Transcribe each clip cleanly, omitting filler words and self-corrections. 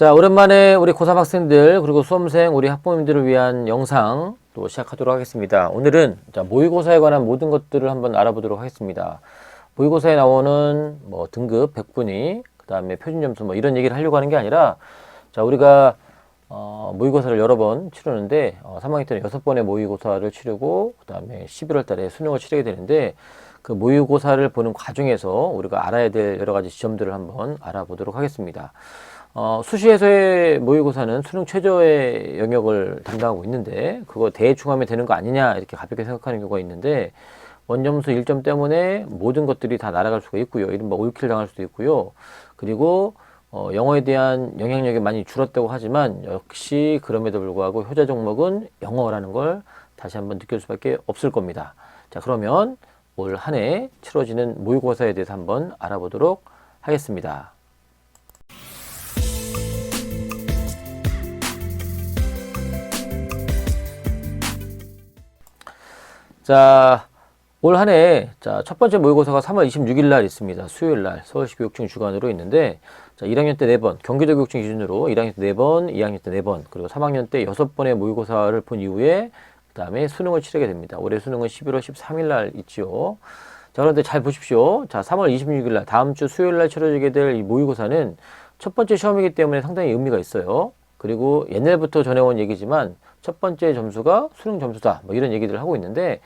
자, 오랜만에 우리 고3 학생들 그리고 수험생 우리 학부모님들을 위한 영상 또 시작하도록 하겠습니다. 오늘은 자, 모의고사에 관한 모든 것들을 한번 알아보도록 하겠습니다. 모의고사에 나오는 뭐 등급, 백분위, 그 다음에 표준점수 뭐 이런 얘기를 하려고 하는 게 아니라 자, 우리가 모의고사를 여러 번 치르는데 3학년 때는 6번의 모의고사를 치르고 그 다음에 11월 달에 수능을 치르게 되는데 그 모의고사를 보는 과정에서 우리가 알아야 될 여러 가지 지점들을 한번 알아보도록 하겠습니다. 수시에서의 모의고사는 수능 최저의 영역을 담당하고 있는데 그거 대충 하면 되는 거 아니냐 이렇게 가볍게 생각하는 경우가 있는데 원점수 1점 때문에 모든 것들이 다 날아갈 수가 있고요. 이른바 올킬 당할 수도 있고요. 그리고 영어에 대한 영향력이 많이 줄었다고 하지만 역시 그럼에도 불구하고 효자 종목은 영어라는 걸 다시 한번 느낄 수밖에 없을 겁니다. 자, 그러면 올 한 해 치러지는 모의고사에 대해서 한번 알아보도록 하겠습니다. 자, 올 한 해, 자, 첫 번째 모의고사가 3월 26일 날 있습니다. 수요일 날, 서울시 교육청 주관으로 있는데, 자, 1학년 때 4번, 경기도 교육청 기준으로 1학년 때 4번, 2학년 때 4번, 그리고 3학년 때 6번의 모의고사를 본 이후에, 그 다음에 수능을 치르게 됩니다. 올해 수능은 11월 13일 날 있죠. 자, 그런데 잘 보십시오. 자, 3월 26일 날, 다음 주 수요일 날 치러지게 될 이 모의고사는 첫 번째 시험이기 때문에 상당히 의미가 있어요. 그리고 옛날부터 전해온 얘기지만, 첫 번째 점수가 수능 점수다. 뭐 이런 얘기들을 하고 있는데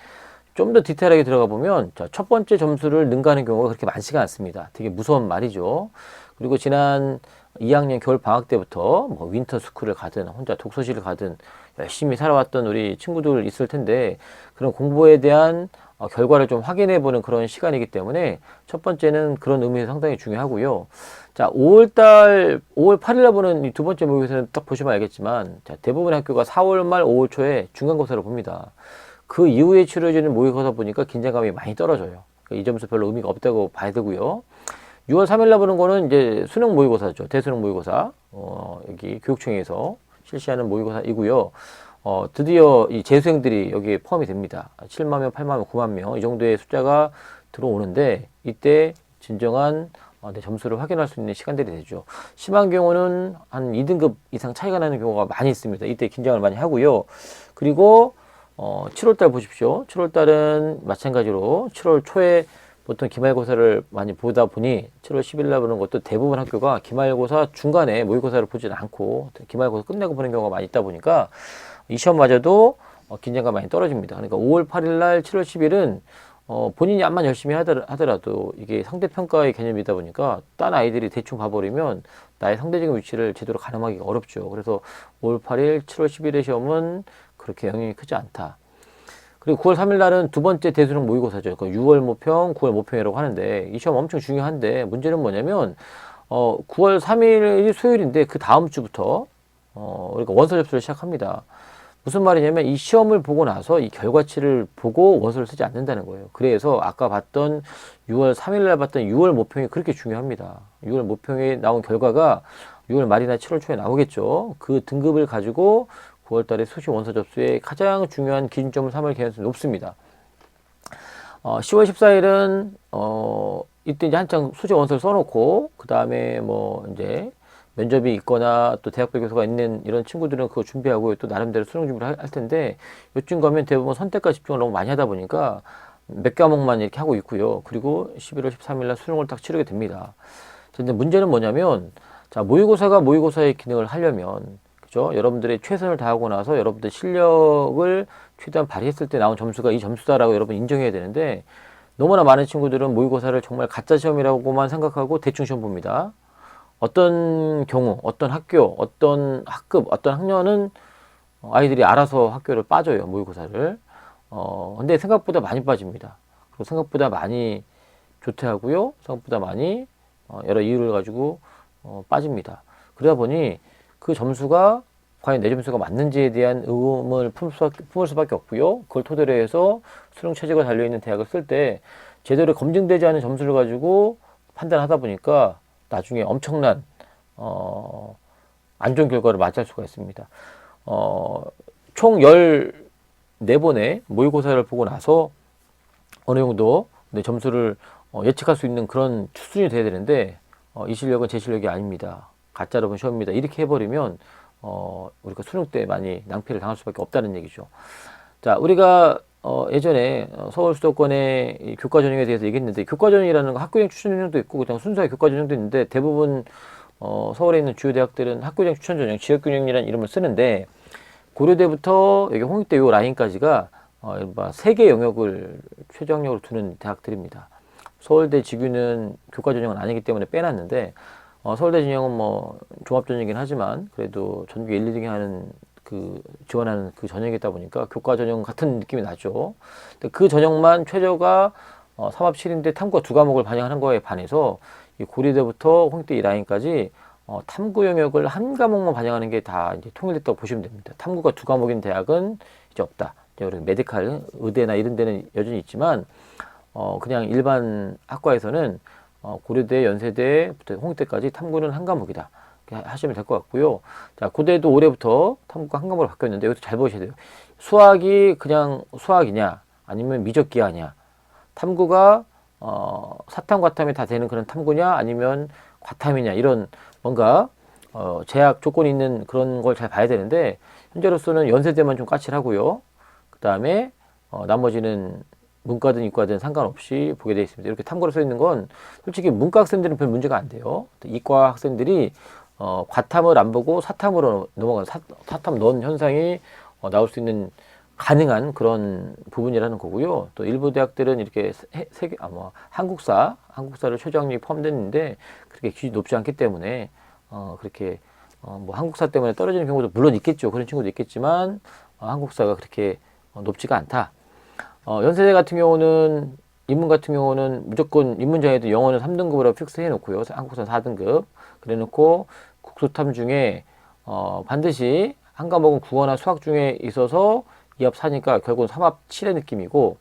좀 더 디테일하게 들어가 보면 자, 첫 번째 점수를 능가하는 경우가 그렇게 많지가 않습니다. 되게 무서운 말이죠. 그리고 지난 2학년 겨울 방학 때부터 뭐 윈터 스쿨을 가든 혼자 독서실을 가든 열심히 살아왔던 우리 친구들 있을 텐데 그런 공부에 대한 결과를 좀 확인해 보는 그런 시간이기 때문에 첫 번째는 그런 의미에서 상당히 중요하고요. 자, 5월 8일 날 보는 이 두 번째 모의고사는 딱 보시면 알겠지만, 자, 대부분의 학교가 4월 말 5월 초에 중간고사를 봅니다. 그 이후에 치러지는 모의고사 보니까 긴장감이 많이 떨어져요. 그러니까 이 점수 별로 의미가 없다고 봐야 되고요. 6월 3일 날 보는 거는 이제 수능 모의고사죠. 대수능 모의고사. 여기 교육청에서 실시하는 모의고사이고요. 드디어 이 재수생들이 여기에 포함이 됩니다. 7만 명, 8만 명, 9만 명 이 정도의 숫자가 들어오는데 이때 진정한 내 점수를 확인할 수 있는 시간들이 되죠. 심한 경우는 한 2등급 이상 차이가 나는 경우가 많이 있습니다. 이때 긴장을 많이 하고요. 그리고 7월달 보십시오. 7월달은 마찬가지로 7월 초에 보통 기말고사를 많이 보다 보니 7월 10일 날 보는 것도 대부분 학교가 기말고사 중간에 모의고사를 보지는 않고 기말고사 끝내고 보는 경우가 많이 있다 보니까 이 시험마저도 긴장감 많이 떨어집니다. 그러니까 5월 8일 날 7월 10일은 본인이 암만 열심히 하더라도 이게 상대평가의 개념이다 보니까 딴 아이들이 대충 봐버리면 나의 상대적인 위치를 제대로 가늠하기가 어렵죠. 그래서 5월 8일, 7월 10일의 시험은 그렇게 영향이 크지 않다. 그리고 9월 3일 날은 두 번째 대수능 모의고사죠. 그 6월 모평, 9월 모평이라고 하는데 이 시험 엄청 중요한데 문제는 뭐냐면 9월 3일이 수요일인데 그 다음 주부터 그러니까 원서 접수를 시작합니다. 무슨 말이냐면 이 시험을 보고 나서 이 결과치를 보고 원서를 쓰지 않는다는 거예요. 그래서 아까 봤던 6월 3일 날 봤던 6월 모평이 그렇게 중요합니다. 6월 모평에 나온 결과가 6월 말이나 7월 초에 나오겠죠. 그 등급을 가지고 9월 달에 수시 원서 접수에 가장 중요한 기준점을 삼을 개연성이 높습니다. 10월 14일은 이때 이제 한창 수시 원서를 써놓고 그 다음에 뭐 이제 면접이 있거나 또 대학별 교수가 있는 이런 친구들은 그거 준비하고 또 나름대로 수능 준비를 할 텐데 요즘 가면 대부분 선택과 집중을 너무 많이 하다 보니까 몇 과목만 이렇게 하고 있고요. 그리고 11월 13일 날 수능을 딱 치르게 됩니다. 근데 문제는 뭐냐면 자, 모의고사가 모의고사의 기능을 하려면 그죠? 여러분들의 최선을 다하고 나서 여러분들 실력을 최대한 발휘했을 때 나온 점수가 이 점수다라고 여러분 인정해야 되는데 너무나 많은 친구들은 모의고사를 정말 가짜 시험이라고만 생각하고 대충 시험 봅니다. 어떤 경우, 어떤 학교, 어떤 학급, 어떤 학년은 아이들이 알아서 학교를 빠져요, 모의고사를. 근데 생각보다 많이 빠집니다. 그리고 생각보다 많이 조퇴하고요, 생각보다 많이 여러 이유를 가지고 빠집니다. 그러다 보니 그 점수가 과연 내 점수가 맞는지에 대한 의문을 품을 수밖에 없고요. 그걸 토대로 해서 수능 최저가 달려있는 대학을 쓸 때 제대로 검증되지 않은 점수를 가지고 판단하다 보니까 나중에 엄청난 안 좋은 결과를 맞이할 수가 있습니다. 총 14번의 모의고사를 보고 나서 어느 정도 내 점수를 예측할 수 있는 그런 수준이 돼야 되는데 이 실력은 제 실력이 아닙니다. 가짜로 본 시험입니다. 이렇게 해버리면 우리가 수능 때 많이 낭패를 당할 수밖에 없다는 얘기죠. 자, 우리가 예전에 서울 수도권의 이 교과 전형에 대해서 얘기했는데, 교과 전형이라는 거 학교형 추천 전형도 있고 그냥 순수하게 교과 전형도 있는데, 대부분 서울에 있는 주요 대학들은 학교형 추천 전형, 지역균형이라는 이름을 쓰는데, 고려대부터 여기 홍익대 요 라인까지가 세 개 영역을 최저학력으로 두는 대학들입니다. 서울대 직유는 교과 전형은 아니기 때문에 빼놨는데, 서울대 진영은 뭐 종합 전형이긴 하지만 그래도 전교 1, 2등이 하는 그 지원하는 그 전형이다 보니까 교과 전형 같은 느낌이 나죠. 근데 그 전형만 최저가 3합 7인데 탐구가 두 과목을 반영하는 거에 반해서 이 고려대부터 홍익대 이 라인까지 탐구 영역을 한 과목만 반영하는 게 다 이제 통일됐다고 보시면 됩니다. 탐구가 두 과목인 대학은 이제 없다. 이제 메디칼, 의대나 이런 데는 여전히 있지만 그냥 일반 학과에서는 고려대, 연세대부터 홍익대까지 탐구는 한 과목이다. 이렇게 하시면 될 것 같고요. 자, 고대도 올해부터 탐구가 한 과목으로 바뀌었는데 이것도 잘 보셔야 돼요. 수학이 그냥 수학이냐, 아니면 미적기하냐. 탐구가 사탐, 과탐이 다 되는 그런 탐구냐, 아니면 과탐이냐, 이런 뭔가 제약 조건이 있는 그런 걸 잘 봐야 되는데, 현재로서는 연세대만 좀 까칠하고요. 그 다음에 나머지는 문과든 이과든 상관없이 보게 되어 있습니다. 이렇게 탐구로 써 있는 건 솔직히 문과 학생들은 별 문제가 안 돼요. 이과 학생들이 과탐을 안 보고 사탐으로 넘어가는 사탐 넌 현상이 나올 수 있는 가능한 그런 부분이라는 거고요. 또 일부 대학들은 이렇게 한국사를 최저학력이 포함되는데 그렇게 기준이 높지 않기 때문에 그렇게 뭐 한국사 때문에 떨어지는 경우도 물론 있겠죠. 그런 친구도 있겠지만 한국사가 그렇게 높지가 않다. 연세대 같은 경우는 인문 같은 경우는 무조건 인문장애도 영어는 3등급으로 픽스 해놓고요. 한국사 4등급 그래 놓고 국소탐 중에 반드시 한 과목은 국어나 수학 중에 있어서 2합 4니까 결국은 3합 7의 느낌이고,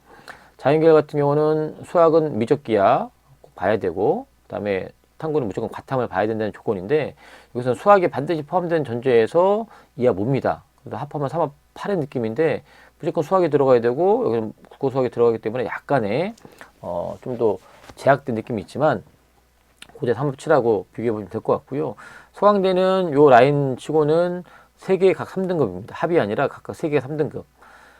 자연계열 같은 경우는 수학은 미적기야 꼭 봐야 되고, 그 다음에 탐구는 무조건 과탐을 봐야 된다는 조건인데, 여기서는 수학이 반드시 포함된 전제에서 2합 5입니다. 그래서 합하면 3합 8의 느낌인데 무조건 수학이 들어가야 되고, 여기는 국어 수학이 들어가기 때문에 약간의 좀 더 제약된 느낌이 있지만 고대 3합 7하고 비교해 보시면 될 것 같고요. 서강대는 요 라인 치고는 3개 각 3등급입니다. 합이 아니라 각각 3개 3등급.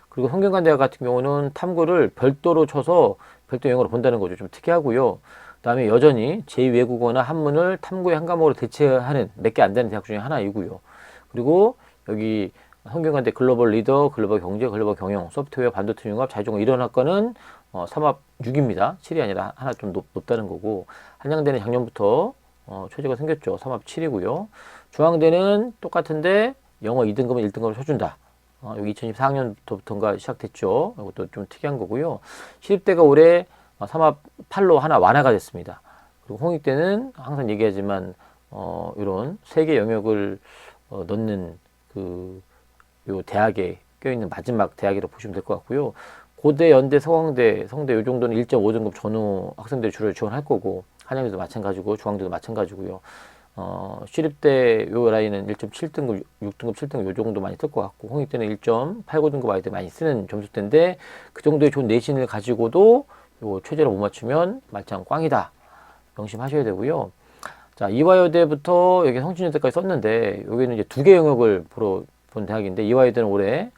그리고 성균관대학 같은 경우는 탐구를 별도로 쳐서 별도 영어로 본다는 거죠. 좀 특이하고요. 그 다음에 여전히 제2외국어나 한문을 탐구의 한 과목으로 대체하는 몇 개 안 되는 대학 중에 하나이고요. 그리고 여기 성균관대 글로벌 리더, 글로벌 경제, 글로벌 경영, 소프트웨어, 반도체 융합, 자율전공 이런 학과는 3합 6입니다. 7이 아니라 하나 좀 높다는 거고, 한양대는 작년부터 최저가 생겼죠. 3합 7이고요. 중앙대는 똑같은데 영어 2등급은 1등급으로 쳐준다. 여기 2024학년부터인가 시작됐죠. 이것도 좀 특이한 거고요. 시립대가 올해 3합 8로 하나 완화가 됐습니다. 그리고 홍익대는 항상 얘기하지만 이런 세 개 영역을 넣는 요 대학에 껴있는 마지막 대학이라고 보시면 될 것 같고요. 고대, 연대, 서강대, 성대 요 정도는 1.5등급 전후 학생들이 주로 지원할 거고, 한양대도 마찬가지고 중앙대도 마찬가지고요. 시립대 요 라인은 1.7등급, 6등급, 7등급 요 정도 많이 뜰 것 같고, 홍익대는 1.89등급 아이들 많이 쓰는 점수대인데 그 정도의 좋은 내신을 가지고도 요 최저를 못 맞추면 말짱 꽝이다. 명심하셔야 되고요. 자, 이화여대부터 여기 성진여대까지 썼는데 여기는 이제 2개 영역을 보러 본 대학인데, 이화여대는 올해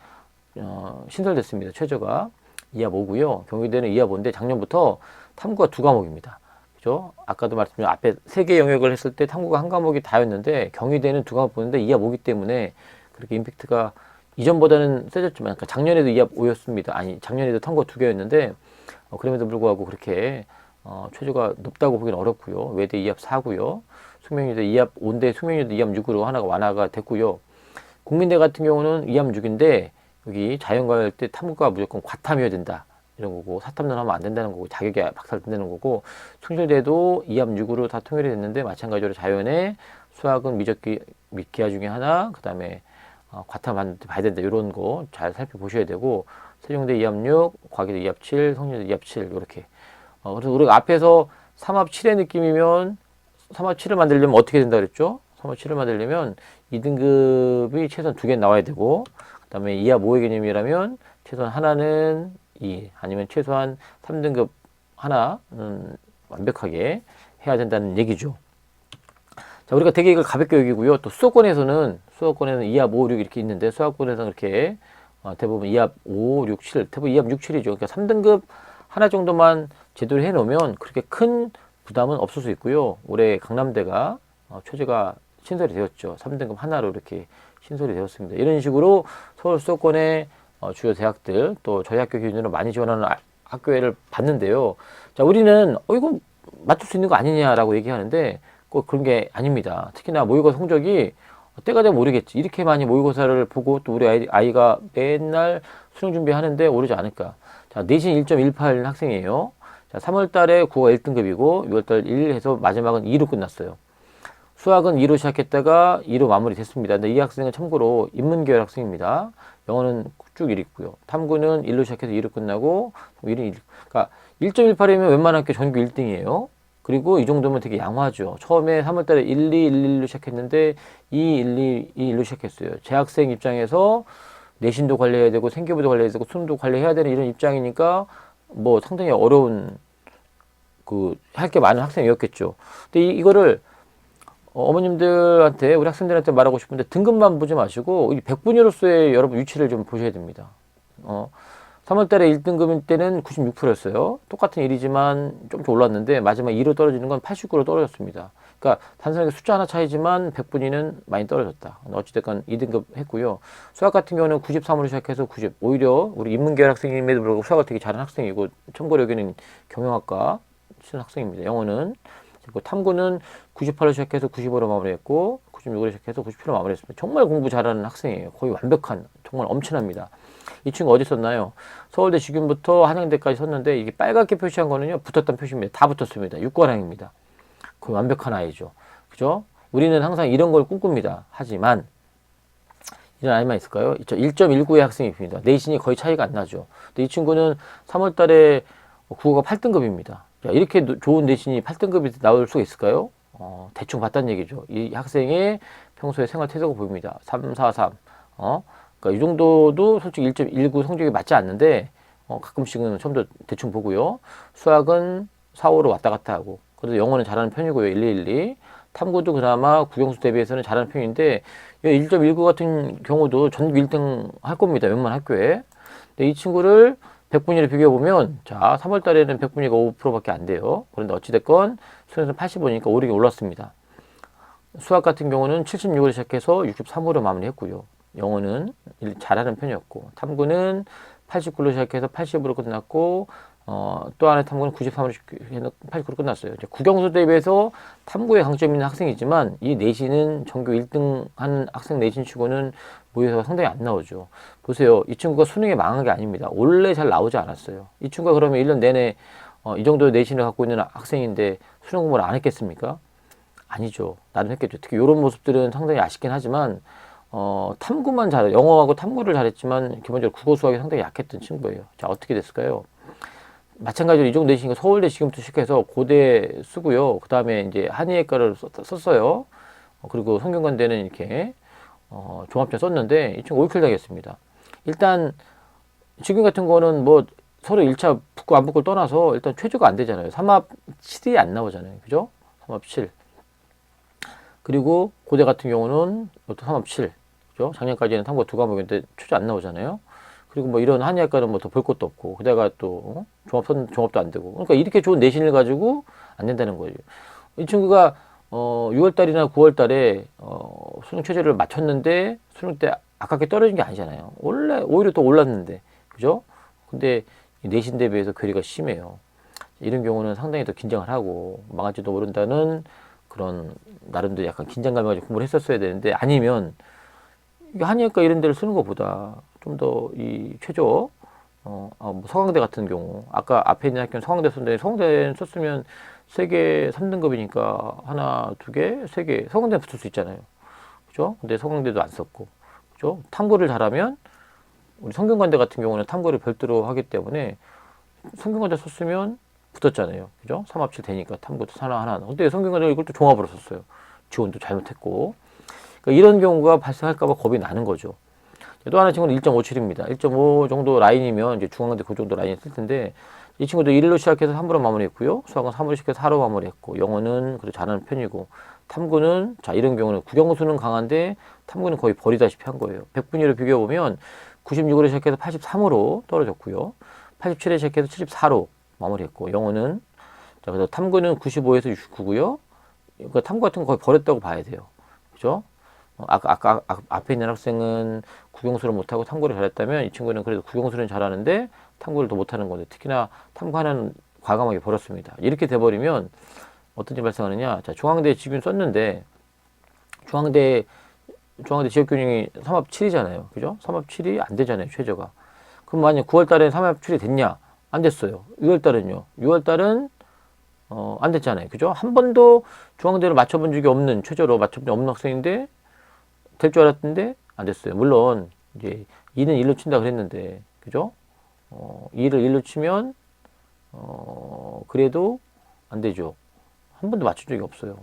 신설됐습니다. 최저가 2합 5고요. 경희대는 2합 5인데 작년부터 탐구가 2과목입니다. 그죠? 아까도 말씀드린 앞에 3개 영역을 했을 때 탐구가 한 과목이 다였는데 경희대는 2과목 보는데 2합 5기 때문에 그렇게 임팩트가 이전보다는 세졌지만, 그러니까 작년에도 2합 5였습니다. 아니, 작년에도 탐구가 2개였는데 그럼에도 불구하고 그렇게 최저가 높다고 보기는 어렵고요. 외대 2합 4고요. 숙명여대 2합 5인데 숙명여대 2합 6으로 하나가 완화가 됐고요. 국민대 같은 경우는 2합 6인데 여기 자연과열 때 탐구가 무조건 과탐이어야 된다 이런 거고, 사탐론 하면 안 된다는 거고, 자격이 박살된다는 거고, 숭실대도 2합 6으로 다 통일이 됐는데 마찬가지로 자연에 수학은 미기하 중에 하나, 그 다음에 과탐 봐야 된다 이런 거 잘 살펴보셔야 되고, 세종대 2합 6, 과기대 2합 7, 성균대 2합 7 이렇게. 그래서 우리가 앞에서 3합 7의 느낌이면 3합 7을 만들려면 어떻게 된다 그랬죠? 3합 7을 만들려면 2등급이 최소한 2개 나와야 되고, 그 다음에 2합 5의 개념이라면 최소한 하나는 2, 아니면 최소한 3등급 하나는 완벽하게 해야 된다는 얘기죠. 자, 우리가 되게 이걸 가볍게 여기고요. 또 수도권에서는 2합, 5, 6 이렇게 있는데 수학권에서는 이렇게 대부분 2합 5, 6, 7, 대부분 2합 6, 7이죠. 그러니까 3등급 하나 정도만 제대로 해놓으면 그렇게 큰 부담은 없을 수 있고요. 올해 강남대가 최저가 신설이 되었죠. 3등급 하나로 이렇게 신설이 되었습니다. 이런 식으로 서울 수도권의 주요 대학들 또 저희 학교 기준으로 많이 지원하는 학교를 봤는데요. 자, 우리는 이거 맞출 수 있는 거 아니냐라고 얘기하는데 꼭 그런 게 아닙니다. 특히나 모의고사 성적이 때가 되면 모르겠지. 이렇게 많이 모의고사를 보고 또 우리 아이가 맨날 수능 준비하는데 오르지 않을까. 자, 내신 1.18 학생이에요. 자, 3월 달에 국어가 1등급이고 6월 달 1 해서 마지막은 2로 끝났어요. 수학은 2로 시작했다가 2로 마무리됐습니다. 근데 이 학생은 참고로 인문계열 학생입니다. 영어는 쭉 1위 있고요. 탐구는 1로 시작해서 2로 끝나고 1은 1. 그러니까 1.18이면 웬만한 학교 전교 1등이에요. 그리고 이 정도면 되게 양호하죠. 처음에 3월달에 1, 2, 1, 1로 시작했는데 2, 1, 2, 2, 1로 시작했어요. 재학생 입장에서 내신도 관리해야 되고 생기부도 관리해야 되고 수능도 관리해야 되는 이런 입장이니까 뭐 상당히 어려운 할 게 많은 학생이었겠죠. 근데 이거를 어머님들한테 우리 학생들한테 말하고 싶은데 등급만 보지 마시고 이 백분위로서의 여러분 위치를 좀 보셔야 됩니다. 3월달에 1등급일 때는 96%였어요. 똑같은 일이지만 좀 올랐는데 마지막 2로 떨어지는 건 89로 떨어졌습니다. 그러니까 단순하게 숫자 하나 차이지만 백분위는 많이 떨어졌다. 어찌됐건 2등급 했고요. 수학 같은 경우는 93으로 시작해서 90. 오히려 우리 인문계열 학생임에도 불구하고 수학을 되게 잘하는 학생이고 참고로 여기는 경영학과 치는 학생입니다. 영어는 그리고 탐구는 98로 시작해서 95로 마무리했고 96으로 시작해서 97로 마무리했습니다. 정말 공부 잘하는 학생이에요. 거의 완벽한 정말 엄청납니다. 이 친구 어디 썼나요? 서울대 지금부터 한양대까지 썼는데 이게 빨갛게 표시한 거는요 붙었던 표시입니다. 다 붙었습니다. 6관왕입니다. 거의 완벽한 아이죠. 그죠? 우리는 항상 이런 걸 꿈꿉니다. 하지만 이런 아이만 있을까요? 1.19의 학생입니다. 내신이 거의 차이가 안 나죠. 근데 이 친구는 3월 달에 국어가 8등급입니다. 자, 이렇게 좋은 내신이 8등급이 나올 수가 있을까요? 대충 봤다는 얘기죠. 이 학생의 평소에 생활 태도가 보입니다. 3, 4, 3. 그러니까 이 정도도 솔직히 1.19 성적이 맞지 않는데 가끔씩은 처음부터 대충 보고요. 수학은 4, 5로 왔다 갔다 하고 그래도 영어는 잘하는 편이고요. 1, 2, 1, 2. 탐구도 그나마 국영수 대비해서는 잘하는 편인데 1.19 같은 경우도 전국 1등 할 겁니다. 웬만한 학교에. 근데 이 친구를 백분위로 비교해보면 자 3월 달에는 백분위가 5%밖에 안 돼요. 그런데 어찌됐건 수능에서 85니까 오르게 올랐습니다. 수학 같은 경우는 76으로 시작해서 63으로 마무리했고요. 영어는 잘하는 편이었고 탐구는 89로 시작해서 80으로 끝났고 또 하나의 탐구는 93으로 시작해서 89로 끝났어요. 이제 국영수 대비해서 탐구에 강점이 있는 학생이지만 이 내신은 전교 1등 한 학생 내신치고는 모의고사가 상당히 안 나오죠. 보세요. 이 친구가 수능에 망한 게 아닙니다. 원래 잘 나오지 않았어요. 이 친구가 그러면 1년 내내 이 정도의 내신을 갖고 있는 학생인데 수능 공부를 안 했겠습니까? 아니죠. 나름 했겠죠. 특히 이런 모습들은 상당히 아쉽긴 하지만 탐구만 잘해. 영어하고 탐구를 잘했지만 기본적으로 국어 수학이 상당히 약했던 친구예요. 자, 어떻게 됐을까요? 마찬가지로 이 정도 내신이니까 서울대 지금부터 시작해서 고대 쓰고요. 그 다음에 이제 한의학과를 썼어요. 그리고 성균관대는 이렇게 종합전 썼는데 이 친구 오이클 당했습니다. 일단 지금 같은 거는 뭐 서로 1차 붙고 안 붙고를 떠나서 일단 최저가 안 되잖아요. 3합 7이 안 나오잖아요. 그죠? 3합 7. 그리고 고대 같은 경우는 또 3합 7. 그죠? 작년까지는 탐구 2과목인데 최저 안 나오잖아요. 그리고 뭐 이런 한의학과는 뭐 더 볼 것도 없고 그다가 또 종합도 안 되고 그러니까 이렇게 좋은 내신을 가지고 안 된다는 거예요. 이 친구가 6월달이나 9월달에 수능 최저를 맞췄는데 수능 때 아깝게 떨어진 게 아니잖아요. 원래 오히려 더 올랐는데 그죠? 근데 내신 대비해서 괴리가 심해요. 이런 경우는 상당히 더 긴장을 하고 망할지도 모른다는 그런 나름대로 약간 긴장감을 가지고 공부를 했었어야 되는데 아니면 한의학과 이런 데를 쓰는 것보다 좀 더 이 최저 뭐 서강대 같은 경우 아까 앞에 있는 학교는 서강대 썼는데 서강대 썼으면 3개 3등급이니까 하나, 2개, 3개 서강대 붙을 수 있잖아요. 그죠? 근데 서강대도 안 썼고 그죠? 탐구를 잘하면 우리 성균관대 같은 경우는 탐구를 별도로 하기 때문에 성균관대 썼으면 붙었잖아요. 그죠? 3합7 되니까 탐구도 하나. 근데 성균관대 이걸 또 종합으로 썼어요. 지원도 잘못했고. 그러니까 이런 경우가 발생할까봐 겁이 나는 거죠. 또 하나 친구는 1.57입니다. 1.5 정도 라인이면 이제 중앙대 그 정도 라인이 쓸 텐데 이 친구도 1로 시작해서 3으로 마무리했고요. 수학은 3으로 시작해서 4로 마무리했고 영어는 그래도 잘하는 편이고 탐구는 자 이런 경우는 국영수는 강한데 탐구는 거의 버리다시피 한 거예요. 100분위로 비교해 보면 96으로 시작해서 83으로 떨어졌고요. 87에 시작해서 74로 마무리했고 영어는 자 그래서 탐구는 95에서 69고요. 그러니까 탐구 같은 거 거의 버렸다고 봐야 돼요. 그죠? 앞에 있는 학생은 국영수를 못하고 탐구를 잘했다면 이 친구는 그래도 국영수는 잘하는데 탐구를 더 못하는 건데 특히나 탐구 하나는 과감하게 버렸습니다. 이렇게 돼버리면 어떤 일이 발생하느냐. 자, 중앙대 지금 썼는데 중앙대 지역균형이 3합 7이잖아요. 그죠? 3합 7이 안 되잖아요. 최저가. 그럼 만약 9월 달에 3합 7이 됐냐? 안 됐어요. 6월 달은요. 6월 달은 안 됐잖아요. 그죠? 한 번도 중앙대를 맞춰본 적이 없는 최저로 맞춰본 적이 없는 학생인데 될 줄 알았는데 안 됐어요. 물론 이제 2는 1로 친다 그랬는데 그죠? 2를 1로 치면 그래도 안 되죠. 한 번도 맞춘 적이 없어요.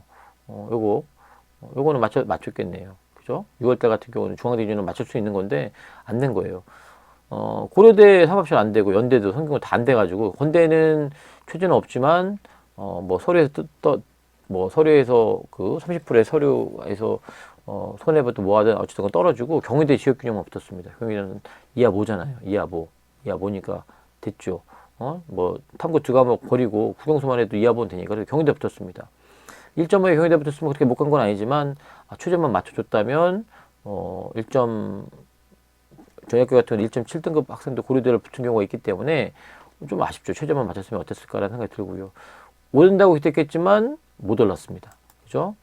요거는 맞췄겠네요. 그죠? 6월달 같은 경우는 중앙대 기준으로 맞출 수 있는 건데 안 된 거예요. 고려대 삼합시험 안 되고 연대도 성경은 다 안 돼가지고 건대는 최저는 없지만 뭐 서류에서 그 30%의 서류에서 손해보도 뭐하든 어쨌든 떨어지고 경희대 지역균형만 붙었습니다. 경희대는 이하 모잖아요. 이하 모니까 됐죠. 뭐 탐구 두 과목 버리고 국영수만 해도 이하 보면 되니까 그래서 경희대 붙었습니다. 1.5에 경희대 붙었으면 그렇게 못 간 건 아니지만 최저만 맞춰줬다면 1점 저희학교 같은 경우는 1.7등급 학생도 고려대를 붙은 경우가 있기 때문에 좀 아쉽죠. 최저만 맞췄으면 어땠을까라는 생각이 들고요. 오른다고 기대했겠지만 못 올랐습니다. 그죠?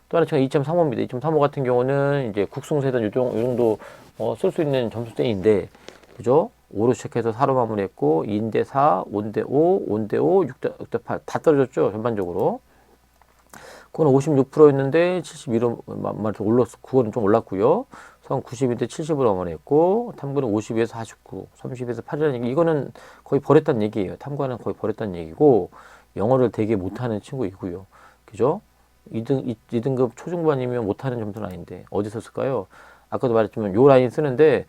또 하나 제가 2.35입니다. 2.35 같은 경우는 이제 국승세단 요 정도 쓸 수 있는 점수대인데 그죠? 5로 시작해서 4로 마무리했고 2인대 4, 5인대 5, 5인대 5, 6대 8 다 떨어졌죠. 전반적으로. 그건 56%였는데 72로 올랐어. 그거는 좀 올랐고요. 성 90인데 70으로 마무리했고 탐구는 52에서 49, 30에서 8이라는 얘기. 이거는 거의 버렸다는 얘기예요. 탐구는 거의 버렸다는 얘기고 영어를 되게 못하는 친구이고요. 그죠? 2등급 초중반이면 못하는 점수는 아닌데 어디서 쓸까요? 아까도 말했지만 요 라인 쓰는데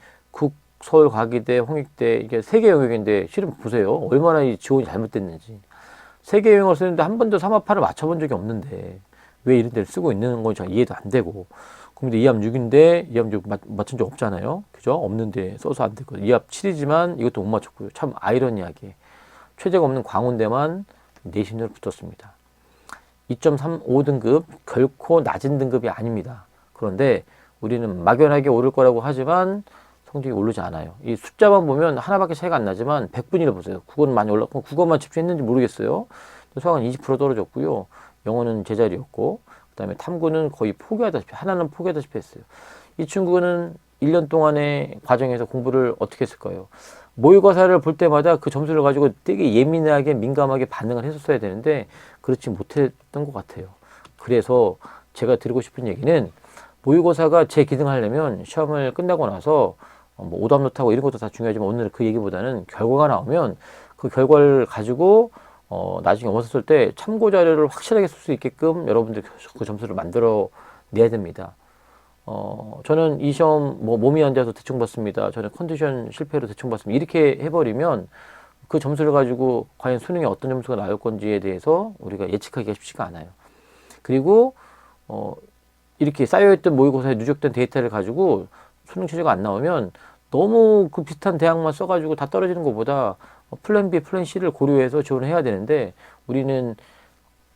서울 과기대, 홍익대 이게 세 개 영역인데 실은 보세요. 얼마나 이 지원이 잘못됐는지. 세 개 영역을 쓰는데 한 번도 3합8을 맞춰본 적이 없는데 왜 이런 데를 쓰고 있는 건지 이해도 안 되고. 근데 2합 6인데 2합 6 맞춘 적 없잖아요. 그죠? 없는데 써서 안 됐고 2합 7이지만 이것도 못 맞췄고요. 참 아이러니하게 최저가 없는 광운대만 내신으로 붙었습니다. 2.35등급 결코 낮은 등급이 아닙니다. 그런데 우리는 막연하게 오를 거라고 하지만 성적이 오르지 않아요. 이 숫자만 보면 하나밖에 차이가 안 나지만 100분위를 보세요. 국어는 많이 올랐고 국어만 집중했는지 모르겠어요. 수학은 20% 떨어졌고요. 영어는 제자리였고 그 다음에 탐구는 거의 포기하다시피 하나는 포기하다시피 했어요. 이 친구는 1년 동안의 과정에서 공부를 어떻게 했을까요? 모의고사를 볼 때마다 그 점수를 가지고 되게 예민하게 민감하게 반응을 했었어야 되는데 그렇지 못했던 것 같아요. 그래서 제가 드리고 싶은 얘기는 모의고사가 재기능하려면 시험을 끝나고 나서 뭐 오답노트하고 이런 것도 다 중요하지만 오늘은 그 얘기보다는 결과가 나오면 그 결과를 가지고 나중에 원서 쓸 때 참고 자료를 확실하게 쓸 수 있게끔 여러분들 그 점수를 만들어 내야 됩니다. 저는 이 시험 몸이 안 돼서 대충 봤습니다. 저는 컨디션 실패로 대충 봤습니다. 이렇게 해버리면 그 점수를 가지고 과연 수능에 어떤 점수가 나올 건지에 대해서 우리가 예측하기가 쉽지가 않아요. 그리고 이렇게 쌓여있던 모의고사에 누적된 데이터를 가지고 수능 최저가 안 나오면 너무 그 비슷한 대학만 써가지고 다 떨어지는 것보다 플랜 B, 플랜 C를 고려해서 지원을 해야 되는데 우리는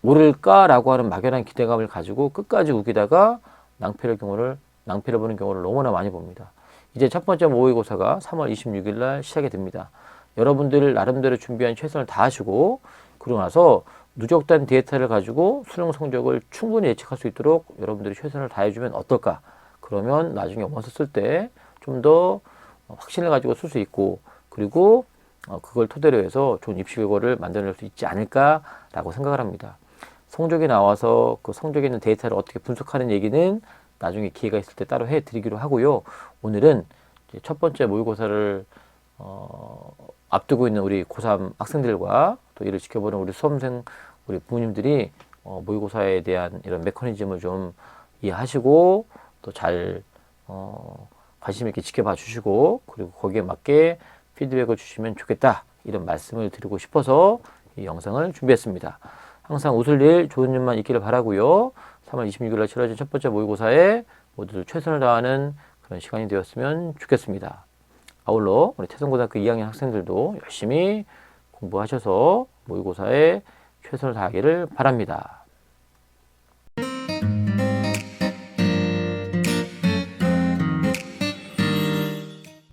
오를까라고 하는 막연한 기대감을 가지고 끝까지 우기다가 낭패를 보는 경우를 너무나 많이 봅니다. 이제 첫 번째 모의고사가 3월 26일 날 시작이 됩니다. 여러분들 나름대로 준비한 최선을 다하시고 그러고 나서 누적된 데이터를 가지고 수능 성적을 충분히 예측할 수 있도록 여러분들이 최선을 다해주면 어떨까? 그러면 나중에 원서 쓸 때 좀 더 확신을 가지고 쓸 수 있고 그리고 그걸 토대로 해서 좋은 입시 결과를 만들어낼 수 있지 않을까라고 생각을 합니다. 성적이 나와서 그 성적에 있는 데이터를 어떻게 분석하는 얘기는 나중에 기회가 있을 때 따로 해드리기로 하고요. 오늘은 이제 첫 번째 모의고사를 앞두고 있는 우리 고3 학생들과 또 이를 지켜보는 우리 수험생, 우리 부모님들이 모의고사에 대한 이런 메커니즘을 좀 이해하시고 또 잘 관심 있게 지켜봐 주시고 그리고 거기에 맞게 피드백을 주시면 좋겠다 이런 말씀을 드리고 싶어서 이 영상을 준비했습니다. 항상 웃을 일, 좋은 일만 있기를 바라고요. 3월 26일 날 치러진 첫 번째 모의고사에 모두들 최선을 다하는 그런 시간이 되었으면 좋겠습니다. 아울러 우리 태성고등학교 2학년 학생들도 열심히 공부하셔서 모의고사에 최선을 다하기를 바랍니다.